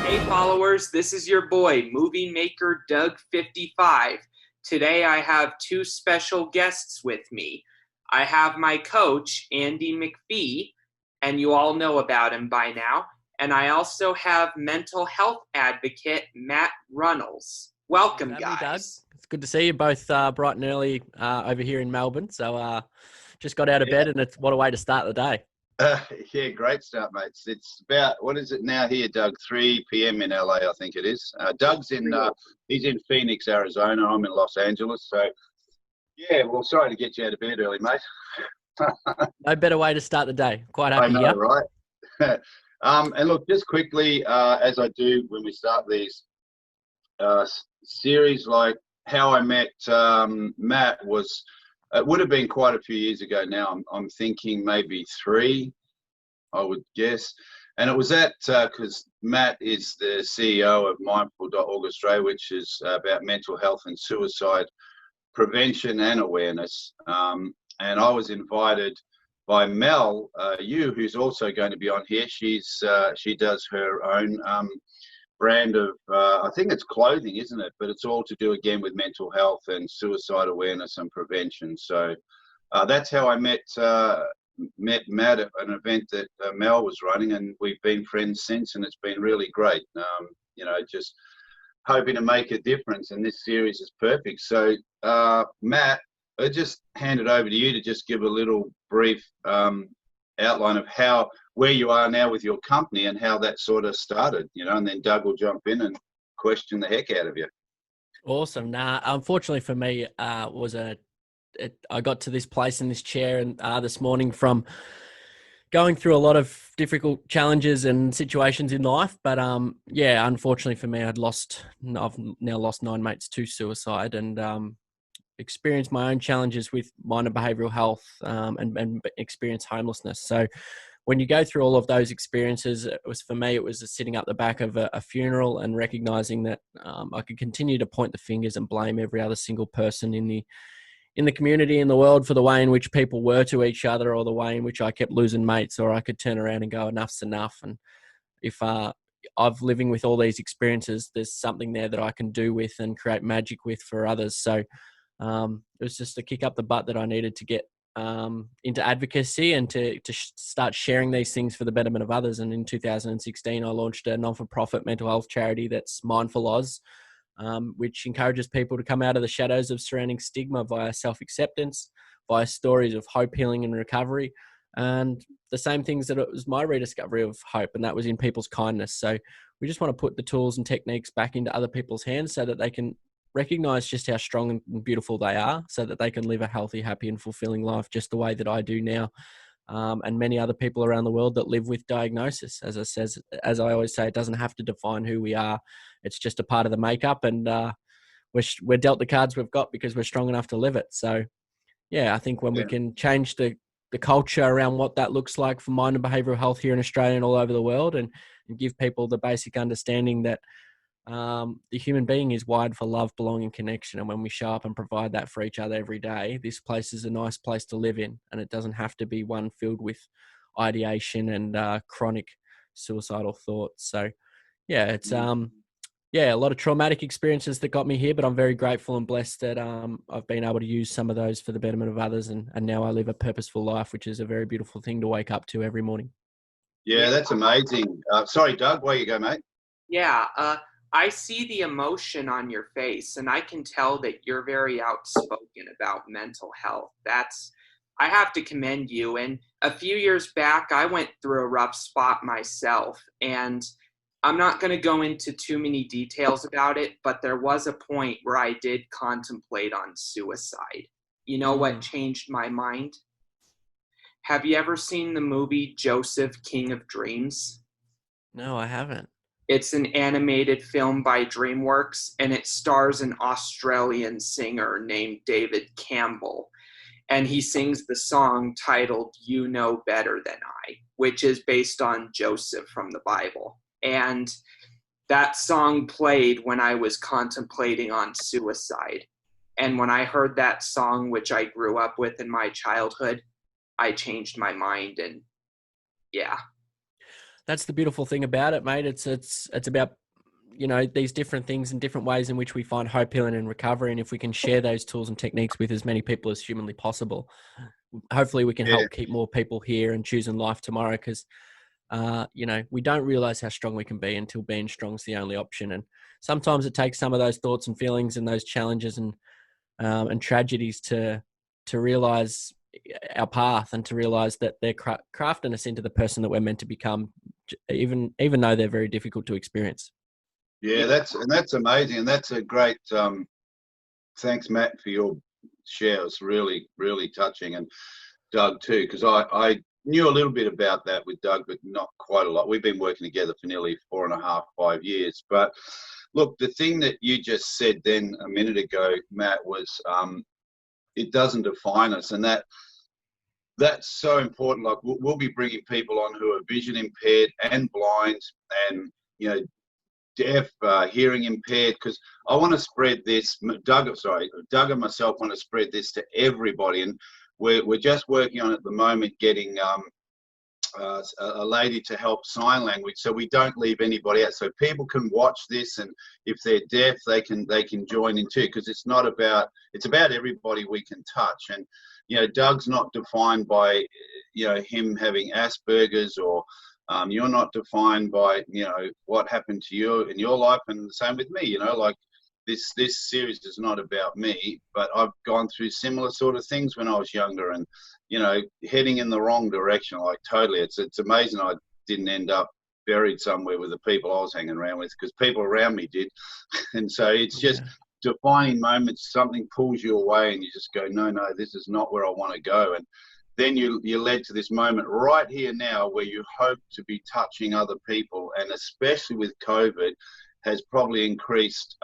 Hey followers, this is your boy, Movie Maker Doug 55. Today I have two special guests with me. I have my coach, Andy McPhee, and you all know about him by now. And I also have mental health advocate, Matt Runnels. Welcome, Doug. guys. It's good to see you both bright and early over here in Melbourne. So just got out of bed, and what a way to start the day. Yeah, great start, mates. It's about, what is it now here, Doug? 3 p.m. in LA, I think it is. Doug's he's in Phoenix, Arizona. I'm in Los Angeles. So, yeah, well, sorry to get you out of bed early, mate. No better way to start the day. Quite happy. I know, right? And look, just quickly, as I do when we start these series, like how I met Matt was, it would have been quite a few years ago now. I'm thinking maybe 3, I would guess. And it was because Matt is the CEO of Mindful.org Australia, which is about mental health and suicide prevention and awareness. And I was invited by Mel, who's also going to be on here. She does her own brand of, I think it's clothing, isn't it? But it's all to do again with mental health and suicide awareness and prevention. So that's how I met Matt at an event that Mel was running, and we've been friends since, and it's been really great. Just hoping to make a difference, and this series is perfect. So Matt, I'll just hand it over to you to just give a little brief outline of where you are now with your company and how that sort of started, and then Doug will jump in and question the heck out of you. Awesome. Unfortunately for me, I got to this place in this chair and this morning from going through a lot of difficult challenges and situations in life. But unfortunately for me, I've now lost 9 mates to suicide, and experienced my own challenges with mind and behavioral health, and experienced homelessness. So when you go through all of those experiences, it was sitting up the back of a funeral and recognizing that I could continue to point the fingers and blame every other single person in the community, in the world, for the way in which people were to each other, or the way in which I kept losing mates, or I could turn around and go, enough's enough. And if I've living with all these experiences, there's something there that I can do with and create magic with for others. So it was just a kick up the butt that I needed to get into advocacy and to start sharing these things for the betterment of others. And in 2016, I launched a non-for-profit mental health charity that's Mindful Oz, which encourages people to come out of the shadows of surrounding stigma via self-acceptance, via stories of hope, healing, and recovery. And the same things that it was my rediscovery of hope, and that was in people's kindness. So we just want to put the tools and techniques back into other people's hands so that they can recognize just how strong and beautiful they are, so that they can live a healthy, happy, and fulfilling life just the way that I do now. And many other people around the world that live with diagnosis. As I always say, it doesn't have to define who we are. It's just a part of the makeup, and we're dealt the cards we've got because we're strong enough to live it. So, I think when we can change the culture around what that looks like for mind and behavioural health here in Australia and all over the world, and give people the basic understanding that the human being is wired for love, belonging, connection. And when we show up and provide that for each other every day, this place is a nice place to live in, and it doesn't have to be one filled with ideation and chronic suicidal thoughts. So it's a lot of traumatic experiences that got me here, but I'm very grateful and blessed that I've been able to use some of those for the betterment of others, and now I live a purposeful life, which is a very beautiful thing to wake up to every morning. Yeah, that's amazing. Sorry, Doug, where you go, mate? Yeah, I see the emotion on your face, and I can tell that you're very outspoken about mental health. I have to commend you. And a few years back, I went through a rough spot myself, and I'm not going to go into too many details about it, but there was a point where I did contemplate on suicide. You know what changed my mind? Have you ever seen the movie Joseph, King of Dreams? No, I haven't. It's an animated film by DreamWorks, and it stars an Australian singer named David Campbell. And he sings the song titled You Know Better Than I, which is based on Joseph from the Bible. And that song played when I was contemplating on suicide. And when I heard that song, which I grew up with in my childhood, I changed my mind. And yeah. That's the beautiful thing about it, mate. It's about, you know, these different things and different ways in which we find hope, healing, and recovery. And if we can share those tools and techniques with as many people as humanly possible, hopefully we can Yeah, help keep more people here and choosing life tomorrow. Because you know, we don't realize how strong we can be until being strong is the only option. And sometimes it takes some of those thoughts and feelings and those challenges and tragedies to realize our path and to realize that they're crafting us into the person that we're meant to become, even though they're very difficult to experience. yeah, that's amazing, and that's a great. Thanks, Matt, for your share. It's really, really touching, and Doug too, because I knew a little bit about that with Doug, but not quite a lot. We've been working together for nearly 4.5, 5 years. But look, the thing that you just said then a minute ago, Matt, was it doesn't define us, and that's so important. Like we'll be bringing people on who are vision impaired and blind, and you know, deaf, hearing impaired, because I want to spread this. Doug and myself want to spread this to everybody, and we're just working on at the moment getting a lady to help sign language, so we don't leave anybody out. So people can watch this, and if they're deaf, they can join in too, because it's about everybody we can touch. And you know, Doug's not defined by him having Asperger's, or you're not defined by what happened to you in your life, and the same with me. Like this series is not about me, but I've gone through similar sort of things when I was younger, and heading in the wrong direction. Like totally, it's amazing I didn't end up buried somewhere with the people I was hanging around with, because people around me did. And so it's just defining moments. Something pulls you away, and you just go, no, this is not where I want to go. And then you're led to this moment right here now where you hope to be touching other people, and especially with COVID, has probably increased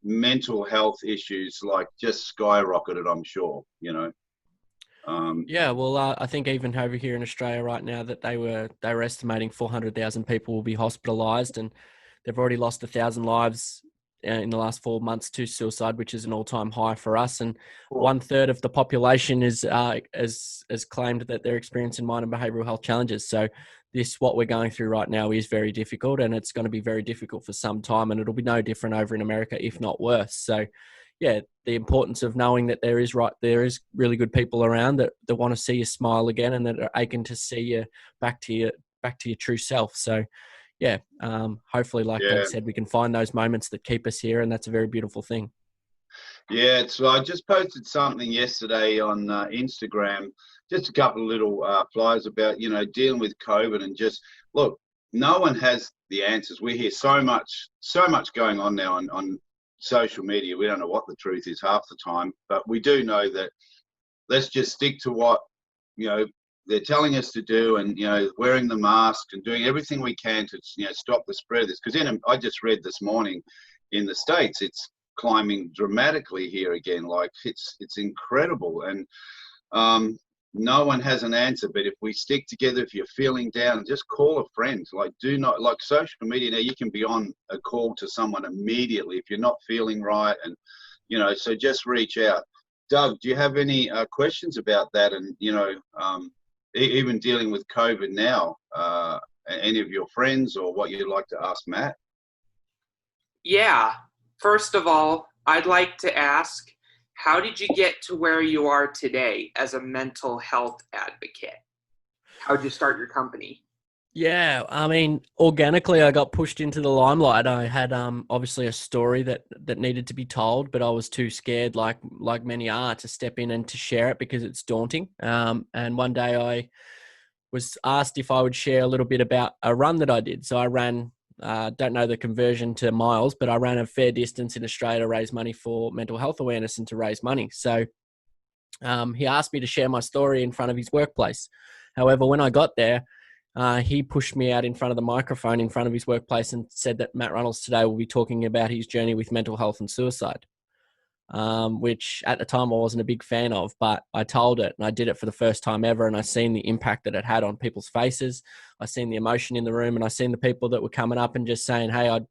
mental health issues, like just skyrocketed, I'm sure, Yeah, well, I think even over here in Australia right now that they were estimating 400,000 people will be hospitalised, and they've already lost 1,000 lives in the last 4 months to suicide, which is an all-time high for us. And 1/3 of the population is claimed that they're experiencing mind and behavioural health challenges. So what we're going through right now is very difficult, and it's going to be very difficult for some time, and it'll be no different over in America, if not worse. So yeah, the importance of knowing that there is really good people around that want to see you smile again, and that are aching to see you back to your true self. So yeah, hopefully, like Doug said, we can find those moments that keep us here, and that's a very beautiful thing. Yeah, I just posted something yesterday on Instagram, just a couple of little flyers about dealing with COVID, and just look, no one has the answers. We hear so much going on now on social media. We don't know what the truth is half the time, but we do know that let's just stick to what they're telling us to do, and wearing the mask and doing everything we can to stop the spread of this. Because I just read this morning, in the States it's climbing dramatically here again. Like it's incredible, and no one has an answer. But if we stick together, if you're feeling down, just call a friend. Like, do not, like social media now, you can be on a call to someone immediately if you're not feeling right, and so just reach out. Doug, do you have any questions about that? And even dealing with COVID now, any of your friends, or what you'd like to ask Matt? Yeah. First of all, I'd like to ask, how did you get to where you are today as a mental health advocate? How did you start your company? Yeah, I mean, organically, I got pushed into the limelight. I had obviously a story that needed to be told, but I was too scared, like many are, to step in and to share it because it's daunting. And one day I was asked if I would share a little bit about a run that I did. So I ran, don't know the conversion to miles, but I ran a fair distance in Australia to raise money for mental health awareness and to raise money. So he asked me to share my story in front of his workplace. However, when I got there, he pushed me out in front of the microphone in front of his workplace and said that Matt Reynolds today will be talking about his journey with mental health and suicide, which at the time I wasn't a big fan of, but I told it, and I did it for the first time ever, and I seen the impact that it had on people's faces. I seen the emotion in the room, and I seen the people that were coming up and just saying, hey, I'd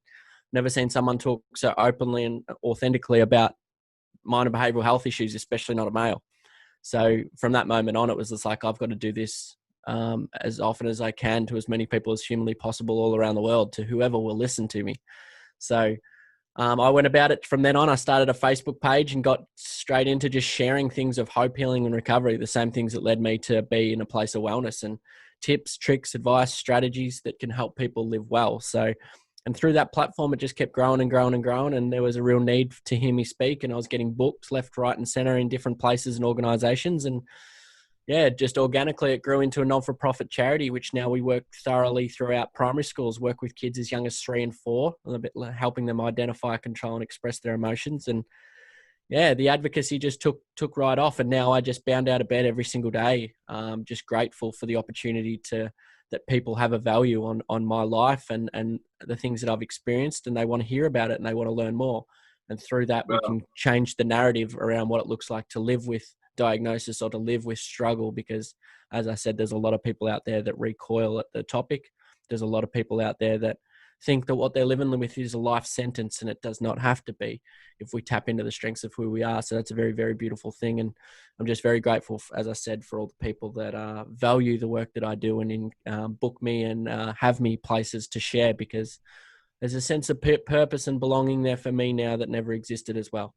never seen someone talk so openly and authentically about mind and behavioural health issues, especially not a male. So from that moment on, it was just like, I've got to do this as often as I can to as many people as humanly possible all around the world, to whoever will listen to me. So I went about it from then on. I started a Facebook page and got straight into just sharing things of hope, healing, and recovery, the same things that led me to be in a place of wellness, and tips, tricks, advice, strategies that can help people live well. So, and through that platform, it just kept growing and growing and growing. And there was a real need to hear me speak. And I was getting booked left, right, and center in different places and organizations. And yeah, just organically it grew into a non-for-profit charity, which now we work thoroughly throughout primary schools, work with kids as young as 3 and 4, a bit helping them identify, control, and express their emotions. And yeah, the advocacy just took right off. And now I just bound out of bed every single day. Just grateful for the opportunity that people have a value on my life and the things that I've experienced, and they want to hear about it and they want to learn more. And through that, we can change the narrative around what it looks like to live with diagnosis or to live with struggle, because as I said, there's a lot of people out there that recoil at the topic. There's a lot of people out there that think that what they're living with is a life sentence, and it does not have to be if we tap into the strengths of who we are. So that's a very, very beautiful thing. And I'm just very grateful, as I said, for all the people that value the work that I do and book me and have me places to share, because there's a sense of purpose and belonging there for me now that never existed as well.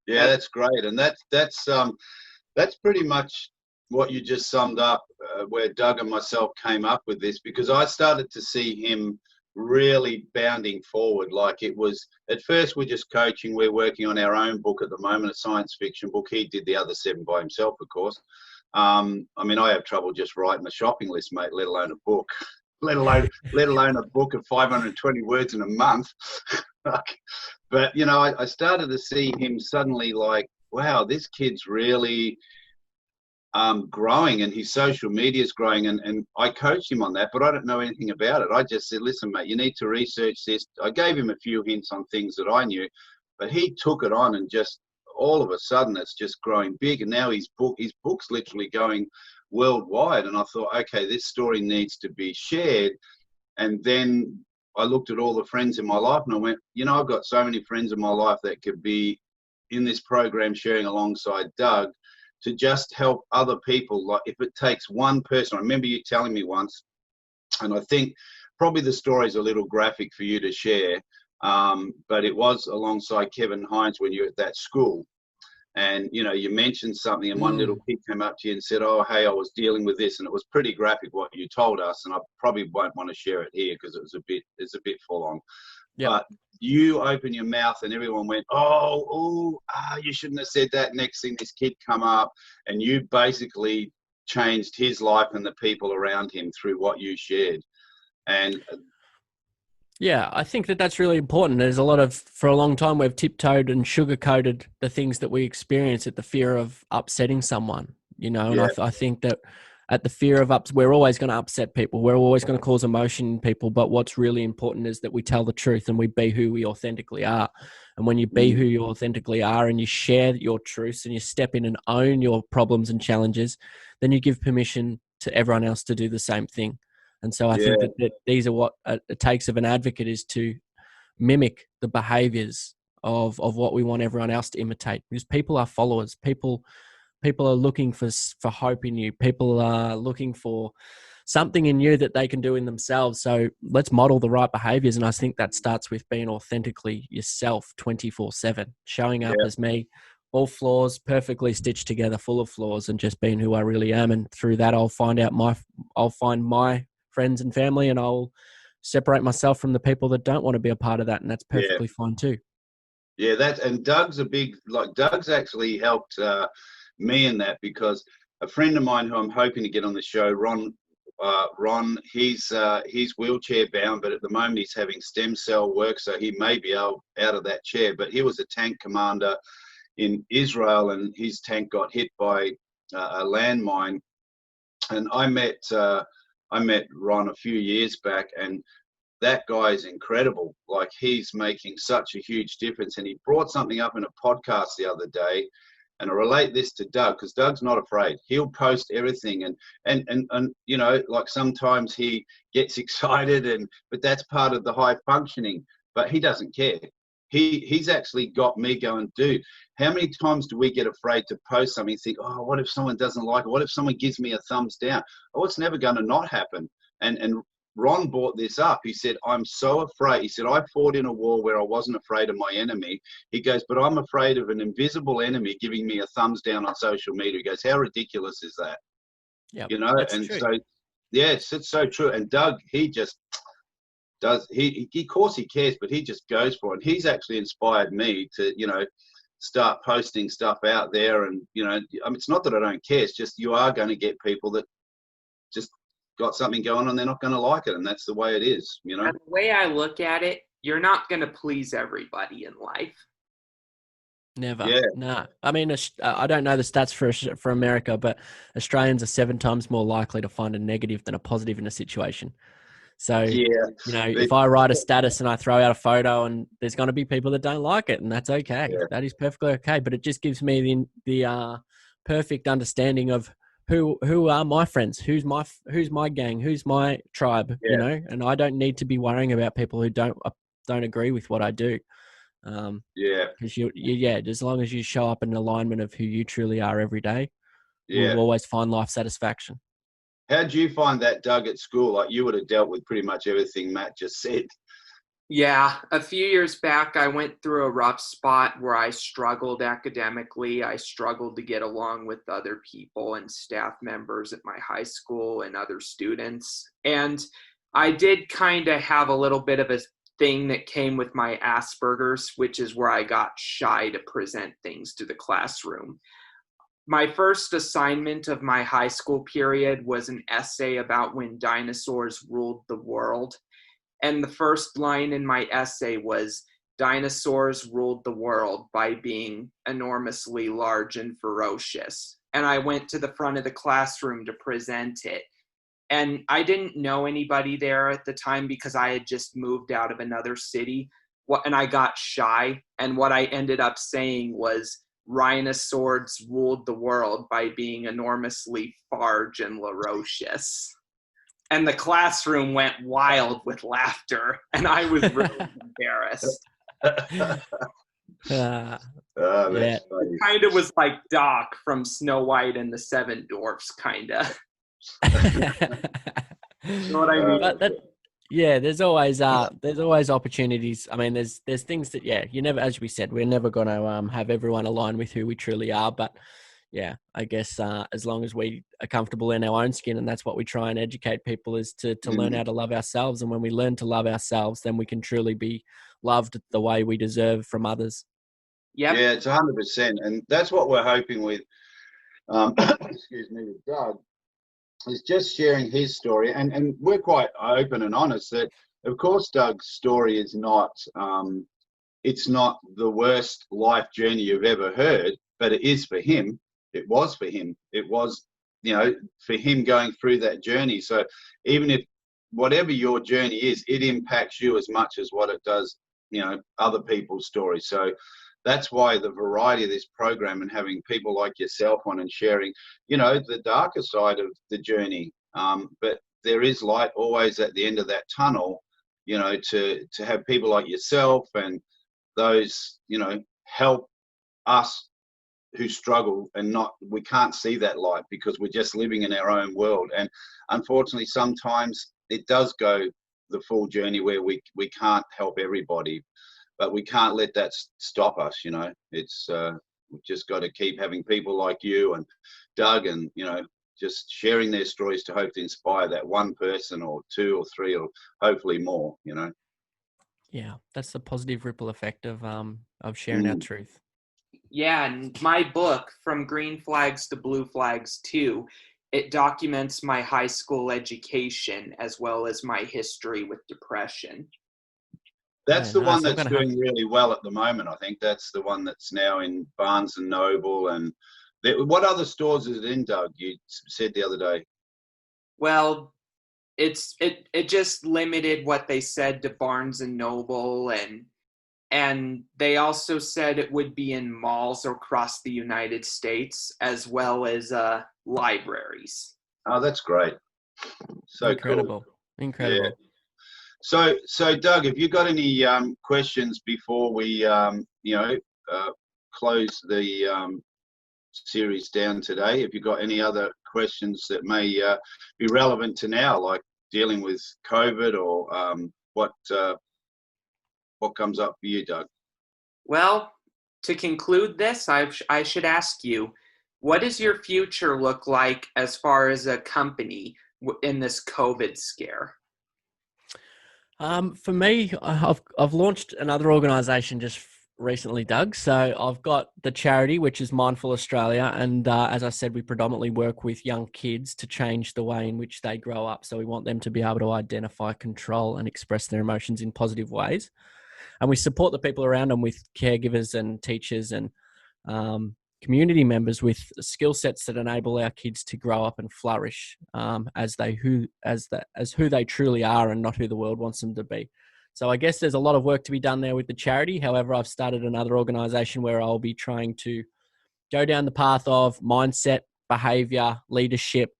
Yeah, that's great. And that's pretty much what you just summed up, where Doug and myself came up with this, because I started to see him really bounding forward. Like, it was, at first we're just coaching. We're working on our own book at the moment, a science fiction book. He did the other 7 by himself, of course. I mean, I have trouble just writing a shopping list, mate, let alone a book, let alone a book of 520 words in a month. But, you know, I started to see him suddenly like, wow, this kid's really growing, and his social media is growing. And I coached him on that, but I don't know anything about it. I just said, listen, mate, you need to research this. I gave him a few hints on things that I knew, but he took it on, and just all of a sudden it's just growing big. And now his book's literally going worldwide. And I thought, okay, this story needs to be shared. And then I looked at all the friends in my life and I went, you know, I've got so many friends in my life that could be in this program sharing alongside Doug to just help other people. Like, if it takes one person, I remember you telling me once, and I think probably the story's a little graphic for you to share, but it was alongside Kevin Hines when you were at that school. And, you know, you mentioned something, and one little kid came up to you and said, oh, hey, I was dealing with this. And it was pretty graphic what you told us. And I probably won't want to share it here because it's a bit full on. Yep. But you open your mouth and everyone went, you shouldn't have said that. Next thing, this kid come up, and you basically changed his life and the people around him through what you shared. And yeah, I think that's really important. There's for a long time, we've tiptoed and sugar-coated the things that we experience at the fear of upsetting someone, you know, and I think that at the fear of we're always going to upset people. We're always going to cause emotion in people. But what's really important is that we tell the truth and we be who we authentically are. And when you be who you authentically are and you share your truths and you step in and own your problems and challenges, then you give permission to everyone else to do the same thing. And so I think that these are what it takes of an advocate, is to mimic the behaviors of what we want everyone else to imitate, because people are followers. People are looking for hope in you. People are looking for something in you that they can do in themselves. So let's model the right behaviors. And I think that starts with being authentically yourself 24/7, showing up as me, all flaws, perfectly stitched together, full of flaws, and just being who I really am. And through that, I'll find my friends and family, and I'll separate myself from the people that don't want to be a part of that. And that's perfectly fine too. Yeah, and Doug's Doug's actually helped me in that, because a friend of mine who I'm hoping to get on the show, Ron, he's wheelchair bound, but at the moment he's having stem cell work, so he may be out of that chair. But he was a tank commander in Israel, and his tank got hit by a landmine. And I met Ron a few years back, and that guy is incredible. Like, he's making such a huge difference. And he brought something up in a podcast the other day, and I relate this to Doug, because Doug's not afraid. He'll post everything, and you know, like, sometimes he gets excited, but that's part of the high functioning. But he doesn't care. he's actually got me going, dude, how many times do we get afraid to post something and think, oh, what if someone doesn't like it? What if someone gives me a thumbs down? Oh, it's never going to not happen. And Ron brought this up. He said, I'm so afraid. He said, I fought in a war where I wasn't afraid of my enemy. He goes, but I'm afraid of an invisible enemy giving me a thumbs down on social media. He goes, how ridiculous is that? Yeah, you know, and true. So, yeah, it's so true. And Doug, he just does, of course he cares, but he just goes for it. And he's actually inspired me to, you know, start posting stuff out there. And, you know, I mean, it's not that I don't care. It's just you are going to get people that just got something going on, they're not going to like it, and that's the way it is, you know. And the way I look at it, you're not going to please everybody in life. Never. Yeah. No. I mean, I don't know the stats for America, but Australians are 7 times more likely to find a negative than a positive in a situation. So, yeah, you know, if I write a status and I throw out a photo, and there's going to be people that don't like it, and that's okay. Yeah. That is perfectly okay. But it just gives me the perfect understanding of who are my friends, who's my gang, who's my tribe, you know, and I don't need to be worrying about people who don't agree with what I do. Because as long as you show up in alignment of who you truly are every day, you'll always find life satisfaction. How did you find that, Doug, at school? Like, you would have dealt with pretty much everything Matt just said. Yeah, a few years back, I went through a rough spot where I struggled academically. I struggled to get along with other people and staff members at my high school and other students. And I did kind of have a little bit of a thing that came with my Asperger's, which is where I got shy to present things to the classroom. My first assignment of my high school period was an essay about when dinosaurs ruled the world. And the first line in my essay was, dinosaurs ruled the world by being enormously large and ferocious. And I went to the front of the classroom to present it. And I didn't know anybody there at the time because I had just moved out of another city. And I got shy. And what I ended up saying was, rhinosaurs ruled the world by being enormously large and ferocious. And the classroom went wild with laughter, and I was really embarrassed. That's it kind of was like Doc from Snow White and the Seven Dwarfs, kind of. You know what I mean? There's always opportunities. I mean, there's things that you never, as we said, we're never going to have everyone align with who we truly are, but. Yeah, I guess as long as we are comfortable in our own skin, and that's what we try and educate people, is to learn how to love ourselves. And when we learn to love ourselves, then we can truly be loved the way we deserve from others. Yep. Yeah, it's 100%. And that's what we're hoping with, excuse me, with Doug, is just sharing his story. And we're quite open and honest that, of course, Doug's story is not, it's not the worst life journey you've ever heard, but it is for him. It was for him. It was, you know, for him going through that journey. So even if whatever your journey is, it impacts you as much as what it does, you know, other people's stories. So that's why the variety of this program and having people like yourself on and sharing, you know, the darker side of the journey. But there is light always at the end of that tunnel, you know, to have people like yourself and those, you know, help us who struggle and we can't see that light because we're just living in our own world. And unfortunately, sometimes it does go the full journey where we can't help everybody, but we can't let that stop us. You know, it's we've just got to keep having people like you and Doug and, you know, just sharing their stories to hope to inspire that one person or 2 or 3 or hopefully more, you know. Yeah, that's the positive ripple effect of sharing our truth. Yeah, and my book, From Green Flags to Blue Flags 2, it documents my high school education as well as my history with depression. That's the one that's doing really well at the moment. I think that's the one that's now in Barnes and Noble. And what other stores is it in, Doug? You said the other day. Well, it just limited what they said to Barnes and Noble, and they also said it would be in malls across the United States as well as libraries. Oh, that's great. So incredible. cool. Incredible. So Doug, have you got any questions before we, close the series down today? Have you got any other questions that may be relevant to now, like dealing with COVID, or what comes up for you, Doug? Well, to conclude this, I should ask you, what does your future look like as far as a company in this COVID scare? For me, I've launched another organisation just recently, Doug. So I've got the charity, which is Mindful Australia, and as I said, we predominantly work with young kids to change the way in which they grow up. So we want them to be able to identify, control, and express their emotions in positive ways. And we support the people around them with caregivers and teachers and community members with skill sets that enable our kids to grow up and flourish as who they truly are, and not who the world wants them to be. So I guess there's a lot of work to be done there with the charity. However, I've started another organisation where I'll be trying to go down the path of mindset, behaviour, leadership,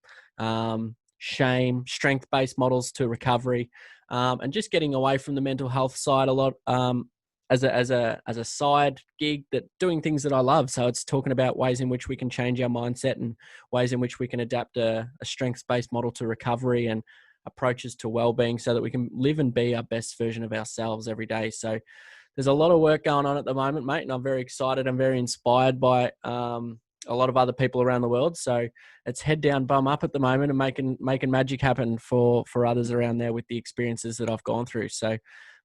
shame, strength-based models to recovery, and just getting away from the mental health side a lot. As a side gig, that doing things that I love. So it's talking about ways in which we can change our mindset and ways in which we can adapt a strengths-based model to recovery and approaches to well-being so that we can live and be our best version of ourselves every day. So there's a lot of work going on at the moment, mate, and I'm very excited and very inspired by a lot of other people around the world. So it's head down, bum up at the moment, and making magic happen for others around there with the experiences that I've gone through. So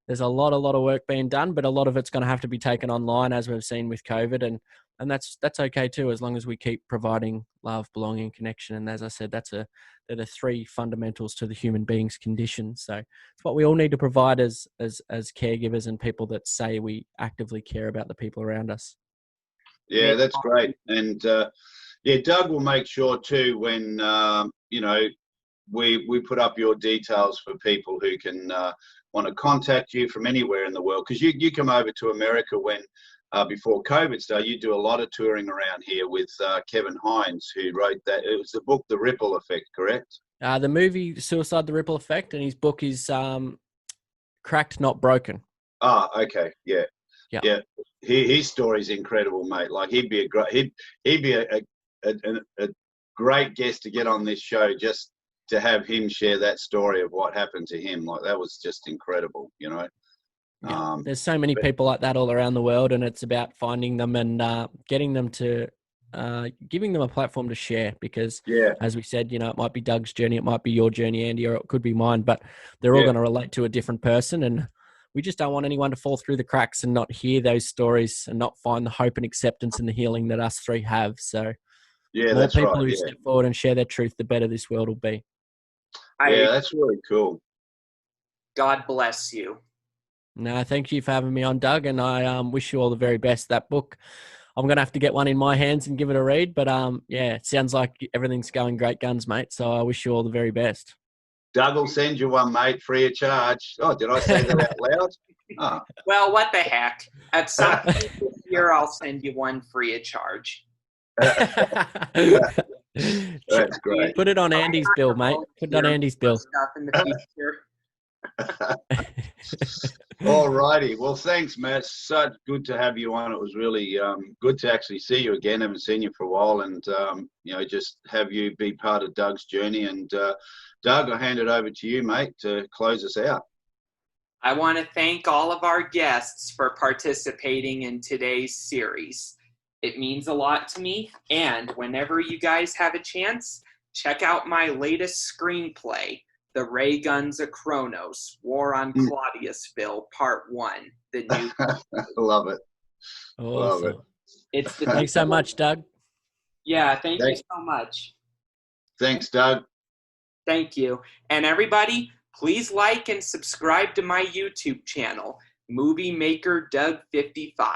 there's a lot of work being done, but a lot of it's going to have to be taken online, as we've seen with COVID, and that's okay too, as long as we keep providing love, belonging, connection. And as I said, they're the three fundamentals to the human being's condition. So it's what we all need to provide as caregivers and people that say we actively care about the people around us. Yeah, that's great. And Doug will make sure too, when we put up your details for people who can want to contact you from anywhere in the world, because you come over to America when before COVID started. You do a lot of touring around here with Kevin Hines, who wrote that. It was the book The Ripple Effect, correct? The movie Suicide: The Ripple Effect, and his book is Cracked, Not Broken. Ah, okay, yeah. His story's incredible, mate. Like he'd be a great guest to get on this show, just to have him share that story of what happened to him. Like that was just incredible, you know. Yeah. There's so many people like that all around the world, and it's about finding them and getting them to giving them a platform to share, because as we said, it might be Doug's journey, it might be your journey, Andy, or it could be mine, but they're all going to relate to a different person, and we just don't want anyone to fall through the cracks and not hear those stories and not find the hope and acceptance and the healing that us three have. So the more people who step forward and share their truth, the better this world will be. That's really cool. God bless you. No, thank you for having me on, Doug, and I wish you all the very best. That book, I'm going to have to get one in my hands and give it a read, but it sounds like everything's going great guns, mate, so I wish you all the very best. Doug will send you one, mate, free of charge. Oh, did I say that out loud? Oh. Well, what the heck? At some point this year, I'll send you one free of charge. That's great. Put it on Andy's bill, mate. Put it on Andy's bill. Stuff in the future. All righty. Well, thanks, Matt. Such good to have you on. It was really good to actually see you again. Haven't seen you for a while, and just have you be part of Doug's journey. And Doug, I'll hand it over to you, mate, to close us out. I want to thank all of our guests for participating in today's series. It means a lot to me, and whenever you guys have a chance, check out my latest screenplay, The Ray Guns of Kronos, War on Claudiusville, Part 1. The new Love it. Awesome. Love it. Thanks so much, Doug. Yeah, thank you so much. Thanks, Doug. Thank you. And everybody, please like and subscribe to my YouTube channel, Movie Maker Doug 55.